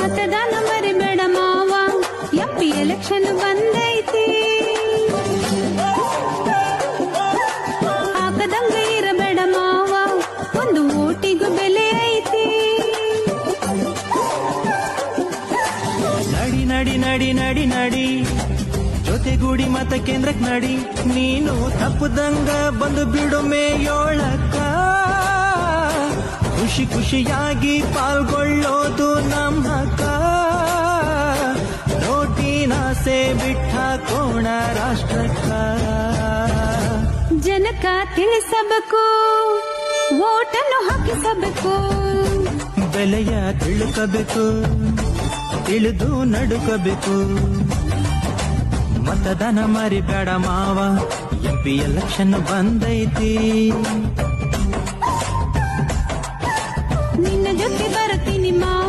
ಮತದಾನ ಮರಿಬೇಡ ಮಾವ, ಎಂಪಿ ಎಲೆಕ್ಷನ್ ಬಂದೈತಿ. ಹಾಕದಂಗ ಇರಬೇಡ ಮಾವ, ಒಂದು ಓಟಿಗೂ ಬೆಲೆ ಐತಿ. ನಡಿ ನಡಿ ನಡಿ ನಡಿ ನಡಿ ಜೊತೆಗೂಡಿ ಮತ ಕೇಂದ್ರಕ್ ನಡಿ, ನೀನು ತಪ್ಪದಂಗ ಬಂದು ಬಿಡು ಮೇಯೋಳಕ್ಕ. ಖುಷಿ ಖುಷಿಯಾಗಿ ಪಾಲ್ಗೊಳ್ಳೋದು ನಮ್ಮ ಹಕ್ಕ. ನೋಟಿನಾಸೆ ಬಿಟ್ಟಾಕೋಣ ರಾಷ್ಟ್ರಕ್ಕ. ಜನಕ ತಿಳಿಸಬೇಕು, ಓಟನ್ನು ಹಾಕಿಸಬೇಕು. ಬೆಲೆಯ ತಿಳ್ಕಬೇಕು, ತಿಳಿದು ನಡುಕಬೇಕು. ಮತದಾನ ಮರಿಬೇಡ ಮಾವ, ಎಂಪಿ ಎಲೆಕ್ಷನ್ ಬಂದೈತಿ.